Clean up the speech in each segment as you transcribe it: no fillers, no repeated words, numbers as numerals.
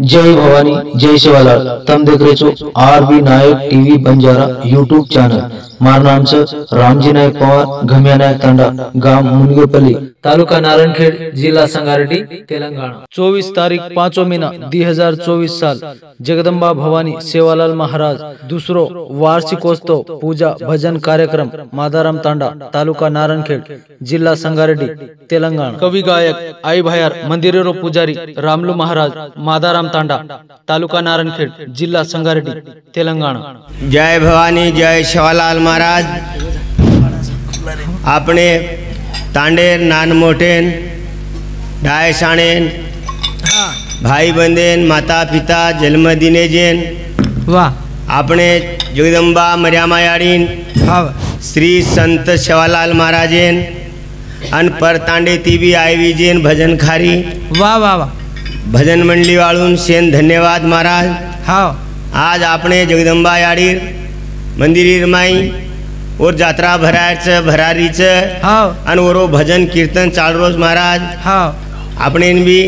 जय भवानी जय शिवालाल। तम देख रहे છો आरबी नायक टीवी बंजारा यूट्यूब चॅनल। मार नाम છે रामजी नायक पवार, घमिया नायक तांडा, गाम मुनगेपल्ली, तालुका नारायणखेड, जिला संगारेड्डी, तेलंगाना। 24 तारीख 5 महीना 2024 साल जगदंबा भवानी सेवालाल महाराज दूसरो वार्षिकोत्सव पूजा भजन कार्यक्रम मादाराम तांडा, तालुका नारायणखेड, जिला संगारेड्डी, तेलंगाना। कवि गायक आई भायार मंदिरेरो पुजारी रामलू महाराज, मादाराम तांडा, तालुका नारायणखेड, जिला संगारेड्डी, तेलंगाना। जय भवानी जय शिवालाल महाराज। आपणे तांडेर नान मोठेन डायशाणेन भाई बंदेन माता पिता जन्मदिने जेन आपणे जगदंबा मर्यामायाडीन श्री संत शिवालाल महाराजेन अन परतांडे तीबी आयवी जेन भजन खारी वाह वाह वाह भजन मंडली वाळून शेन धन्यवाद महाराज। हाँ आज आपणे जगदंबा याडीर मंदिरीर माई और जात्रा भरारीच हाँ अन ओरो भजन कीर्तन चाल रोज महाराज। हाँ आपणे भी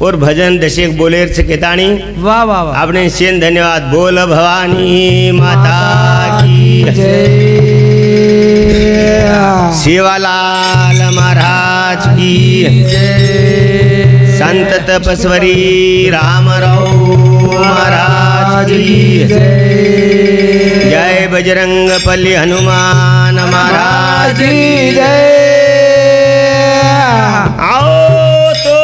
और भजन दशेक बोलेर केताणी वाह वाह वाह आपणे शेन धन्यवाद। बोल भवानी माता की जय। शिवालाल महाराज की संत तपस्वरी रामराव महाराज की जय। बजरंग पल्ली हनुमान महाराज की जय। आओ तो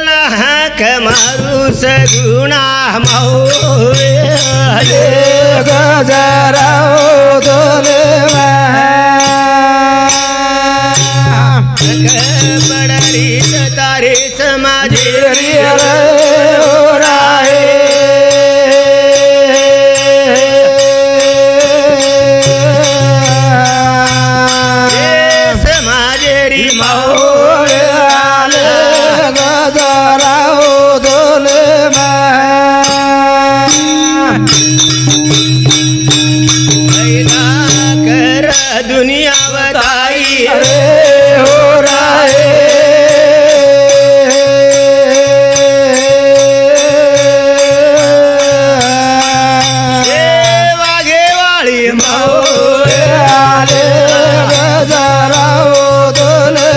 नहक मारू सगुणा मौरे गजराओ दोले बड़री तारे समाजे दुनिया बताई हो राहे वागे वाली गजराओ दोले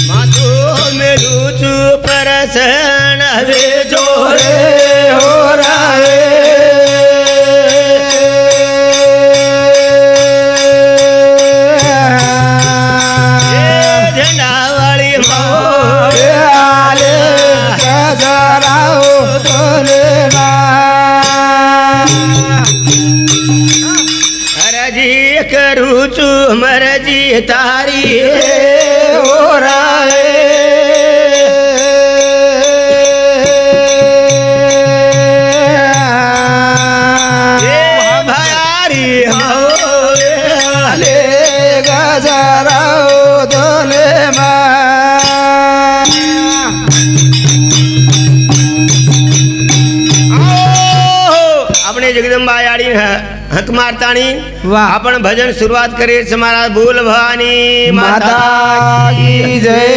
माथो मेरू चू परसन वे जोरे हो राहे झंडा वाली गजराओ दोले अरजी करू चू मरजी तारी हो राहे भयारी गजराओ दोले अपने जगदंबा याड़ी हक मारतानी वाह। अपन भजन शुरुआत करे महाराज। बोल भवानी माता की जय।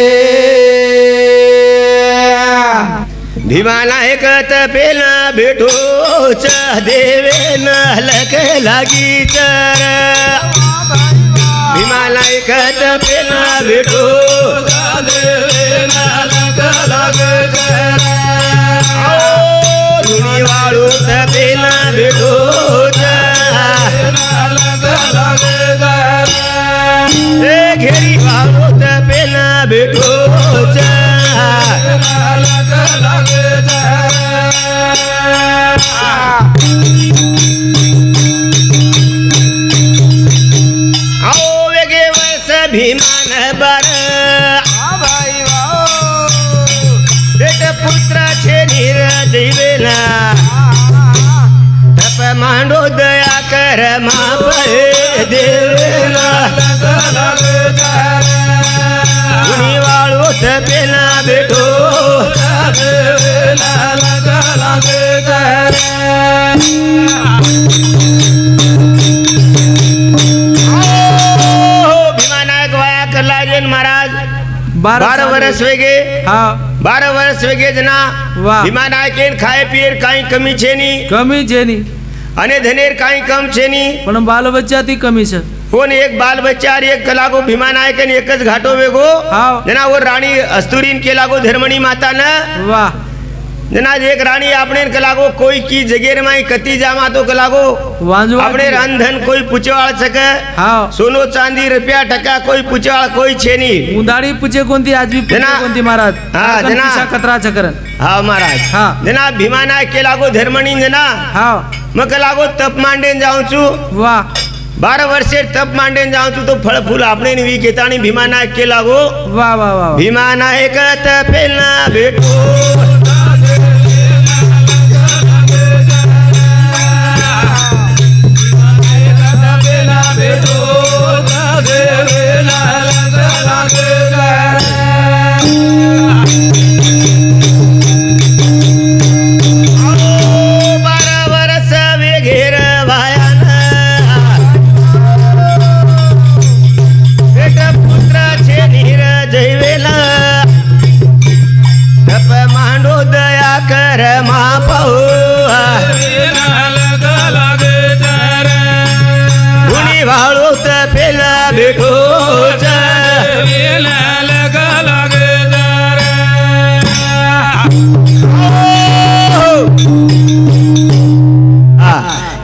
भीमाला एकत पेला भेटो च देवे न लक लागी चर। भीमाला एकत पेला भेटो देवे न लक लागी चर। धुनी वाळू त पेला भेटो घेरी वाळू त पेला भेटो आओ वेगे वर्ष भीमान बर बेट पुत्र छे नीर जीवेला तप मांडो दया कर मा पहे देवेला धुनी वाळू त पेला भेटो भीमा नायक वाया करला महाराज। 12 वर्ष वेगे हा 12 वर्ष वेगे जना वाह. भीमा नायकेन खाय पियेर काही कमी છે ની कमी છે ની અને ધનેર काही कम છે ની પણ બાલ બચ્ચાથી કમી છે कोण एक बाल बच्चा और एक कलागो भीमा नायकन एकच घाटो वेगो हाव. जना वो राणी अस्तुरीन के लागो धर्मणी माता न વાહ जना एक राणी आपने कलागो कोई की जगेर माई कती जामा तो कलागो વાંજવા अपने रन धन कोई पूछवाळ सके હા सोनो चांदी रुपया टका कोई पूछवाळ कोई छे नी उंदाडी पूछे कोणती आजवी पूछे जना. कोणती महाराज हा, जना. पिशा कतरा चकरन हाँ महाराज हाँ. जना भीमा नायक के लागो धर्मणी जना हा मग कलागो तप मांडेन जाऊं छु वाह 12 वर्षे तप मांडेन जाऊं छु तो फळ फूल आपणे नी वी केताणी भीमा नायक के लागो वाह वाह वाह भीमा नायक तपेला भेटो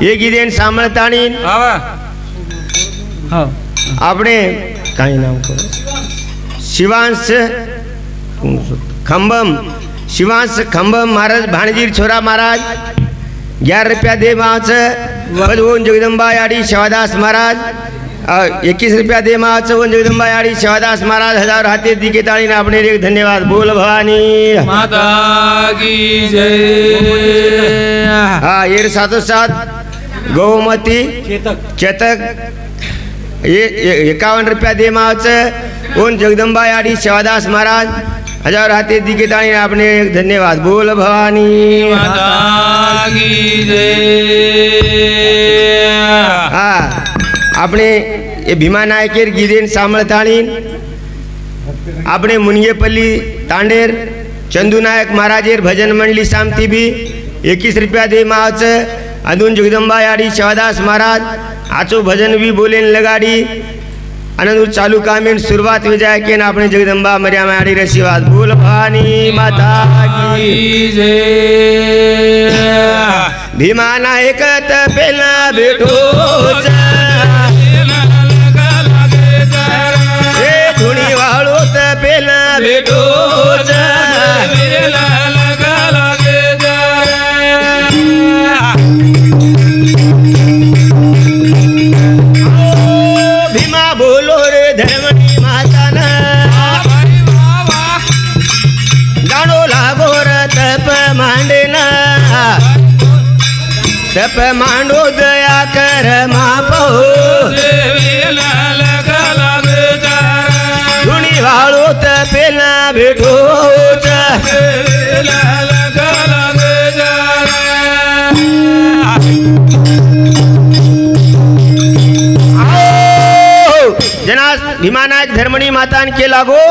ये गीदेन सामळताणी હા આપણે કાઈ નામ કરો शिवांश खंबम शिवांश खंबम महाराज भाणजीर छोरा महाराज 11 रुपया दे माच ओन जगदंबा याडी शिवादास महाराज 21 रुपया दे माच ओन जगदंबा याडी शिवादास महाराज 1000 हाथे दिके ताळीने આપણે एक धन्यवाद बोल भवानी माता की जय हाँ ये साथो साथ गौमती चेतक ये 51 रुपया दे माच ओन जगदंबा याडी शिवादास महाराज 1000 हाथे दिके ताळीने આપણે एक धन्यवाद बोल भवानी माता की जय हाँ આપણે એ ભીમા નાયકેર ગીદેન સાંભળતાણી આપણે મુનિયેપલ્લી તાંડેર ચંદુ નાયક મહારાજેર ભજન મંડળી સામથી બી 21 रुपया दे माच अदून जगदंबा याडी शिवादास महाराज आचो भजन भी बोलेन लगाडी आनंद चालू कामेन शुरुआत हो जाए के ना अपने जगदंबा मरिया याडी रशीवाद बोल भवानी माता की जय भीमा नायक तपेला भेटो धुणी वाळो तपेला भेटो भीमा बोलो रे धर्मणी माता न गाणो लागो र तप मांडे न तप मांडो दया कर मापो धुणी वाळो तपेला भेटो जना भीमानायक धर्मणी मातान के लागो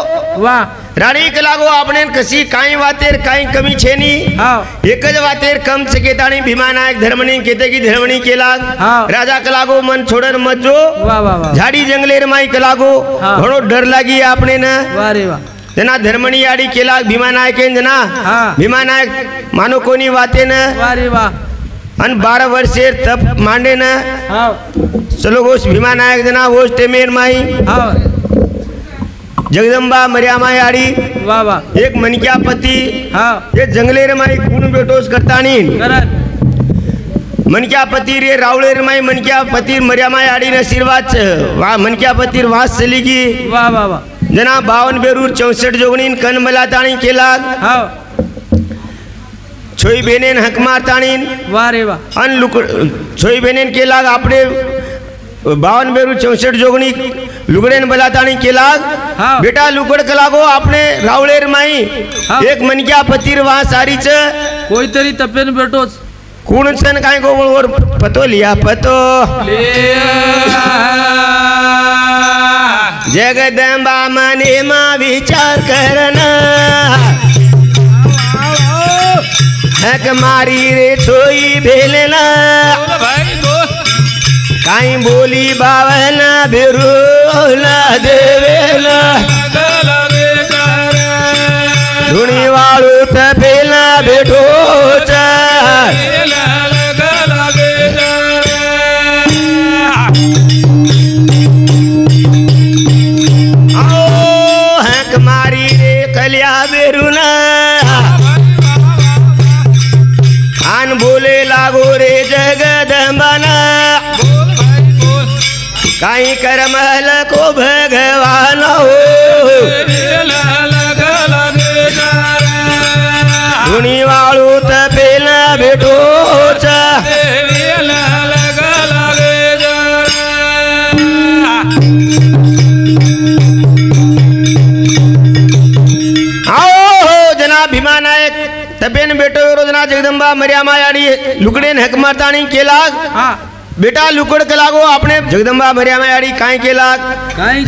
वाह राणी के लागो आपने कशी काही वातेर काही कमी छे नी हा एकच वातेर कम छके ताणी भीमानायक धर्मणी केते की धर्मणी के लाग हाँ. राजा के लागो मन छोड़न मत जो वाह वाह वाह झाड़ी जंगलेर माई के लागो हाँ. घणो डर लागी आपने न वाह रे वाह जना धर्मणी आडी के लाग भीमानायक जना हाँ. भीमानायक मानो कोनी वाते न वाह रे वाह अन 12 वर्षेर तप मांडे न हाँ चलो गोश भीमानायक जना वोश टेमेर माई हाँ जगदंबा मरिया माई आडी वाह वाह एक मनक्या पति हाँ ये जंगलेर माई कुण बेटोस करतानी करत मनक्या पति रे रावळेर माई मनक्या पति मरिया माई आडी न आशीर्वाद वा मनक्या पति वास चली की वाह वाह वाह जना 52 बेरूर 64 जोगणीन कन मलाताणी केला हाँ छोई बेनेन हक मारताणीन वाह रे वाह अन लुक छोई बेनेन केला आपणे 52 बेरूर 64 जोगणी लुगडेन बलाताणी केला हाँ. बेटा लुगड कलागो आपणे रावळेर माई हाँ. एक मनक्या पतिर वा सारीच कोई तरी तपेन बेटोच कोण सन काय गो वर पतो लिया पतो जगदंबा मने मा विचार करना हक मारी रे छोई भेलना काई बोली बावना बिरुला देवेला धुनी वाळू तपेला बेठो हक मारी रे कलिया बेरुना आन बोले लागो रे जगदंबना काई करमल को भगवान हो धुनी वाळू तपेला बेठो भीमा नायक तपेन बेटो रोजना जगदंबा मर्यामा याडी लुकडेन हक मारताणी केला बेटा लुकड कलागो आपने जगदंबा मर्यामा याडी काय केला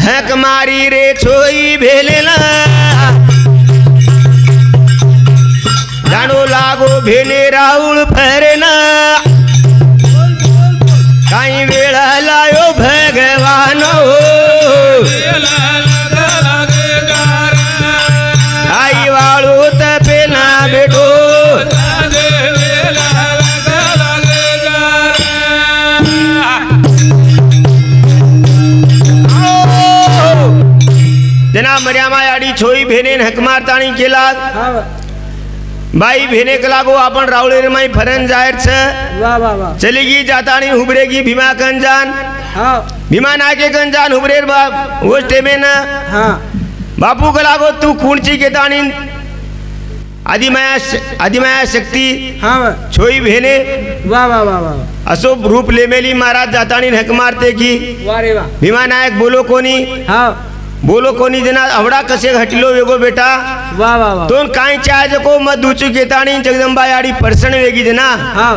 हक मारी रे छोई भेलेला जानो लागो भेने राहुल फरेना काई वेळा लायो भगवान हो आई वाळू तपेला बेटो जना मर्यामा याडी छोई भेने हक मारताणी केला बाई भेने कलागो आपण रावळेर माई फरन जायर छ वाह वाह वाह चलेगी जातानी हुबरेगी भीमा कंजान हाँ भीमा नाके कंजान हुबरेर बाप वो टेमे ना हाँ बापू कलागो तू कुणची केतानी आदिमाया शक्ती हाँ छोई भेने वाह वाह वाह वाह असो रूप लेमेली महाराज जातानी हक मारते की वाह रे वाह भीमा नायक बोलो कोणी हाँ बोलो कोणी जना आवडा कसे हटलो वेगो बेटा वाह वाह वाह दोन काय चाय जको मत दुचू केतानी जगदंबा याडी परसण वेगी जना हाँ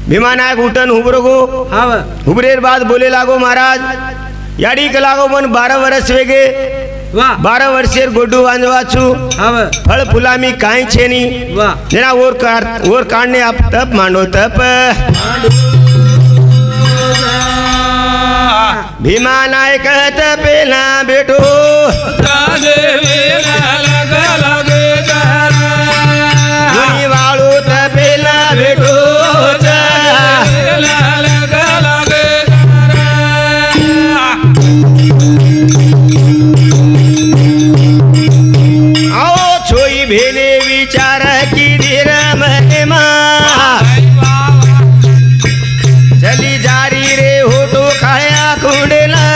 भीमा नायक उठन हुबरगो हाँ हुबरेर बाद बोले लागो महाराज याडी कलागो मन 12 वर्ष वेगे वाह 12 वर्षेर गोडू वांजवा छु हाँ फळ फुलामी काय छेनी वाह जना ओर काढणे आप तप मांडो तप भीमा नायक तपेला बेटो धुनी वाळू तपेला बेटो आओ छोई भेने विचार की धीर महिमा चली जारी रे होटो खाया कुंडला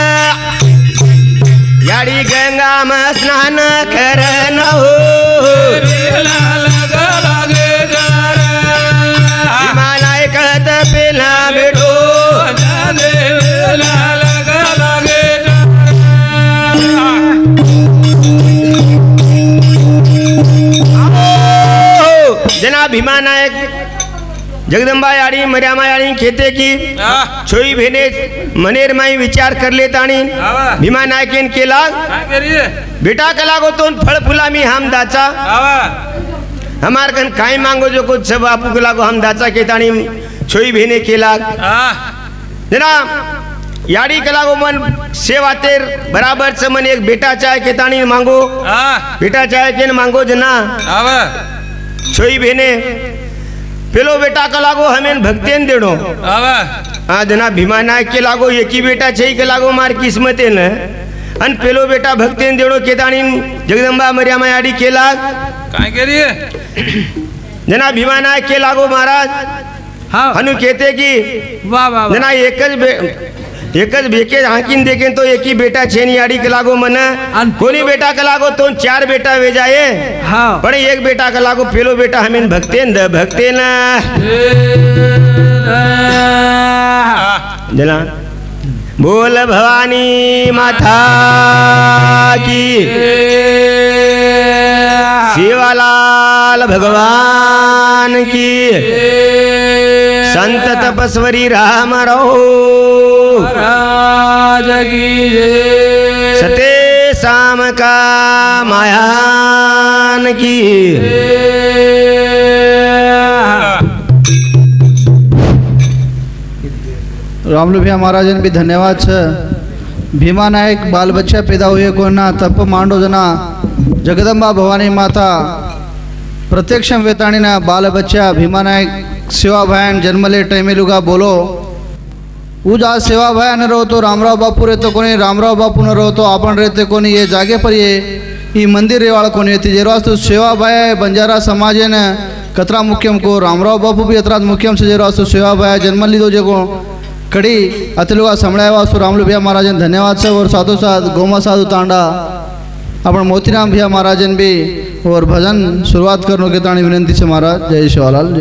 याडी गंगा में स्नान करन हो हिमालय कहत पेला बेटो जना भीमा नायक जगदंबा याडी मर्यामा याडी खेते की छोई भेने मनेर माई विचार कर लेतानी भीमा नायकेन केला बेटा कलागो तो फळ फुलामी हम दाचा हमार कन काय मांगो जो कुछ सब आपू कलागो हम दाचा केतानी छोई भेने केला जना याडी कलागो मन सेवातेर बराबर से मन एक बेटा चाय केतानी मांगो बेटा चाय केन मांगो जना छोई भेने पेलो बेटा का लागो हमें भक्तेन देड़ो हाँ जना भीमा नायक के लागो एक ही बेटा छे के लागो मार किस्मते न अन पेलो बेटा भक्तेन देड़ो केतानी जगदंबा मर्यामा याडी के लाग काय करिए जना भीमा नायक के लागो महाराज हाँ हनु कहते कि वाह वाह वाह जना एकच बेके हाकिन देखें तो एक ही बेटा छेनी याडी के लागो मन कोनी बेटा के लागो तो 4 बेटा वे जाए हाँ पण एक बेटा के लागो पेलो बेटा हमें भक्तेन द भक्तेन जना बोल भवानी माता की शिवलाल भगवान की संत तपस्वरी राम रो राज की सत्य शाम का मायान की रामलू भैया महाराज भी धन्यवाद छ भीमा नायक बाल बच्चा पैदा हुए को ना तप मांडो जना जगदंबा भवानी माता प्रत्यक्षम वेताणी ना बाल बच्चा भीमा नायक सेवा भयान जन्मले टाइमेलुगा बोलो उज आज सेवा भया न रहो तो रामराव बापू रहते कोणी रामराव बापू न रहो तो आपण रहते कोणी ये जागे पर ये मंदिर रेवाड़ कोणी येते जेरवास्तु सेवा भया बंजारा समाज ने कतरा मुख्यम को रामराव बापू भी अतरा मुख्यम से जेरवास्तु सेवा भया जन्म लीधो जेको कड़ी अतलुगा संभळाया वास्तु रामलू भैया महाराजन धन्यवाद सर और साथों साथ गोमा साधु तांडा अपन मोतीराम भैया महाराजन भी और भजन शुरुआत करने के ताणी विनंती से महाराज जय शिवालाल।